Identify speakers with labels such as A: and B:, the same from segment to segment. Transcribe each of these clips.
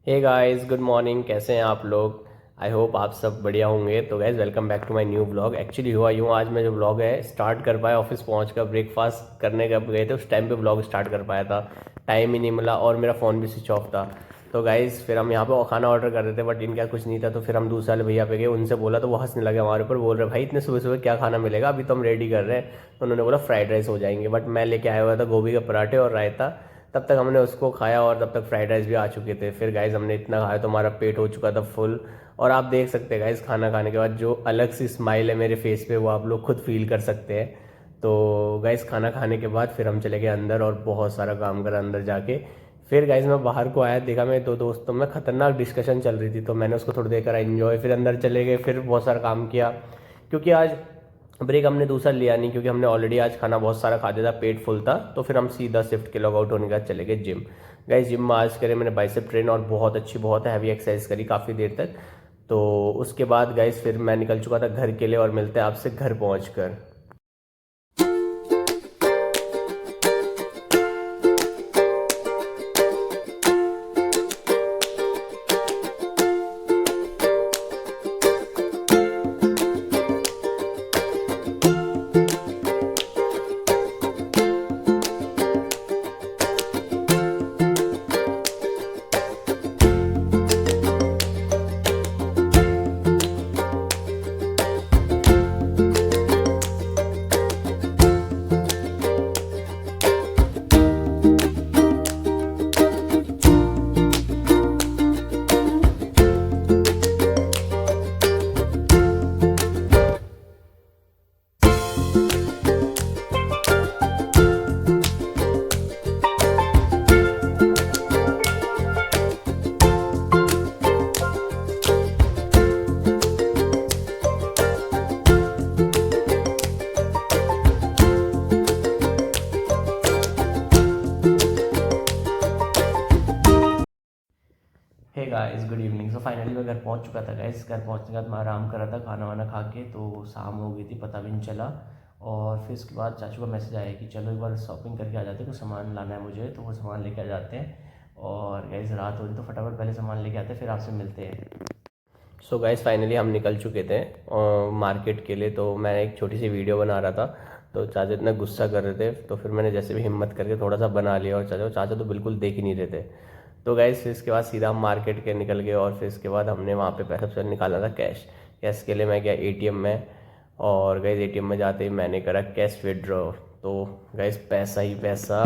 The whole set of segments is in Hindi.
A: हे गाइस, गुड मॉर्निंग। कैसे हैं आप लोग? आई होप आप सब बढ़िया होंगे। तो guys, welcome back to my new vlog. Actually हुआ यूँ, आज मैं जो व्लॉग है स्टार्ट कर पाया ऑफिस पहुंच कर, ब्रेकफास्ट करने कब गए थे उस टाइम पे व्लॉग स्टार्ट कर पाया था। टाइम ही नहीं मिला और मेरा फ़ोन भी स्विच ऑफ था। तो गाइस फिर हम यहाँ पे खाना ऑर्डर कर रहे थे, बट इनका कुछ नहीं था। तो फिर हम दूसरे वाले भैया पे गए, उनसे बोला तो वो हंसने लगे हमारे ऊपर, बोल रहे भाई इतने सुबह सुबह क्या खाना मिलेगा, अभी तो हम रेडी कर रहे हैं। तो उन्होंने बोला फ्राइड राइस हो जाएंगे, बट मैं लेके आया हुआ था गोभी के पराठे और रायता। तब तक हमने उसको खाया और तब तक फ्राइड राइस भी आ चुके थे। फिर गाइज हमने इतना खाया तो हमारा पेट हो चुका था फुल। और आप देख सकते हैं गाइज, खाना खाने के बाद जो अलग सी स्माइल है मेरे फेस पे वो आप लोग खुद फील कर सकते हैं। तो गाइज खाना खाने के बाद फिर हम चले गए अंदर और बहुत सारा काम करा अंदर जाके। फिर गाइज मैं बाहर को आया, देखा मेरे दो दोस्तों में खतरनाक डिस्कशन चल रही थी, तो मैंने उसको थोड़ी देर करा एंजॉय। फिर अंदर चले गए, फिर बहुत सारा काम किया, क्योंकि आज ब्रेक हमने दूसरा लिया नहीं, क्योंकि हमने ऑलरेडी आज खाना बहुत सारा खा दिया था, पेट फुल था। तो फिर हम सीधा शिफ्ट के लॉग आउट होने के बाद चले गए जिम। गाइस जिम में आज करे मैंने बाइसेप ट्रेन और बहुत अच्छी, बहुत हैवी एक्सरसाइज करी काफ़ी देर तक। तो उसके बाद गाइस फिर मैं निकल चुका था घर के लिए, और मिलते हैं आपसे घर पहुँच कर। Hey guys, good evening. So finally मैं घर पहुंच चुका था गाइस। घर पहुंचने के बाद मैं आराम कर रहा था खाना वाना खा के, तो शाम हो गई थी पता भी नहीं चला। और फिर उसके बाद चाचू का मैसेज आया कि चलो एक बार शॉपिंग करके आ जाते हैं, कुछ सामान लाना है मुझे, तो वो सामान लेके आ जाते हैं। और गाइस रात हो रही तो फटाफट पहले सामान लेके आते हैं, फिर आपसे मिलते हैं। सो गाइस फाइनली हम निकल चुके थे मार्केट के लिए। तो मैं एक छोटी सी वीडियो बना रहा था, तो चाचा इतना गुस्सा कर रहे थे, तो फिर मैंने जैसे भी हिम्मत करके थोड़ा सा बना लिया। और चाचा तो बिल्कुल देख ही नहीं रहे थे। तो गाइस फिर इसके बाद सीधा हम मार्केट के निकल गए, और फिर इसके बाद हमने वहाँ पे पैसा सबसे निकालना था कैश। कैश के लिए मैं गया एटीएम में, और गाइस एटीएम में जाते ही मैंने करा कैश विड्रॉ। तो गाइस पैसा ही पैसा।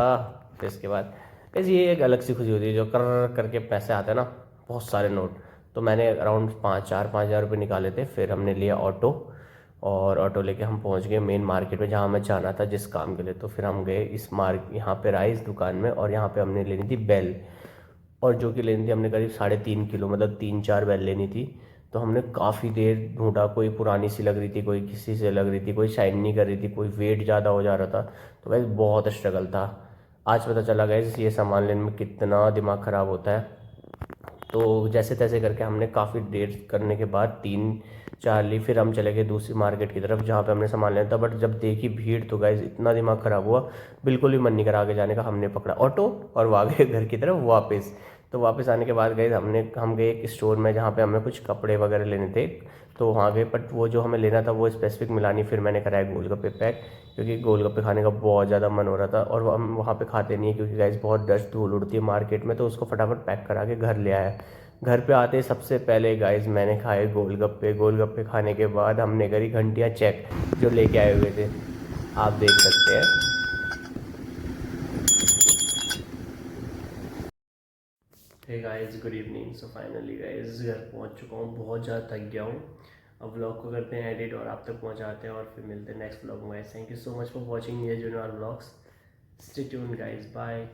A: फिर इसके बाद गाइस ये एक अलग सी खुशी होती है जो कर करके पैसे आते हैं ना, बहुत सारे नोट। तो मैंने अराउंड 5,000 रुपये निकाले थे। फिर हमने लिया ऑटो, और ऑटो लेके हम पहुंच गए मेन मार्केट में जहां मैं जाना था जिस काम के लिए। तो फिर हम गए इस यहाँ पे आए इस दुकान में, और यहाँ पे हमने लेनी थी बेल। और जो कि लेनी थी हमने करीब 3.5 किलो, मतलब 3-4 बेल लेनी थी। तो हमने काफ़ी देर ढूंढा, कोई पुरानी सी लग रही थी, कोई किसी से लग रही थी, कोई शाइन नहीं कर रही थी, कोई वेट ज़्यादा हो जा रहा था। तो वैसे बहुत स्ट्रगल था। आज पता चला गया ये सामान लेने में कितना दिमाग ख़राब होता है। तो जैसे तैसे करके हमने काफ़ी देर करने के बाद 3-4 ली। फिर हम चले गए दूसरी मार्केट की तरफ जहाँ पे हमने सामान लेना था, बट जब देखी भीड़ तो गाइस इतना दिमाग ख़राब हुआ, बिल्कुल भी मन नहीं करा आगे जाने का। हमने पकड़ा ऑटो और वो आ गए घर की तरफ वापस। तो वापस आने के बाद गए हम गए एक स्टोर में जहाँ पे हमें कुछ कपड़े वगैरह लेने थे। तो वहाँ गए, बट वो जो हमें लेना था वो स्पेसिफिक मिला नहीं। फिर मैंने कराया गोलगप्पे पैक, क्योंकि गोलगप्पे खाने का बहुत ज़्यादा मन हो रहा था, और हम वहाँ पे खाते नहीं है क्योंकि गाइस बहुत डस्ट धूल उड़ती है मार्केट में। तो उसको फटाफट पैक करा के घर ले आया। घर पे आते सबसे पहले गाइस मैंने खाए गोलगप्पे। गोलगप्पे खाने के बाद हमने करी घंटियाँ चेक जो लेके आए हुए थे, आप देख सकते हैं। Hey guys, good evening. So finally guys घर पहुंच चुका हूँ, बहुत ज़्यादा थक गया हूँ। अब व्लॉग को करते हैं एडिट और आप तक पहुंचाते हैं, और फिर मिलते हैं नेक्स्ट व्लॉग में। Thank you so much for watching ये junior vlogs. Stay tuned guys, bye.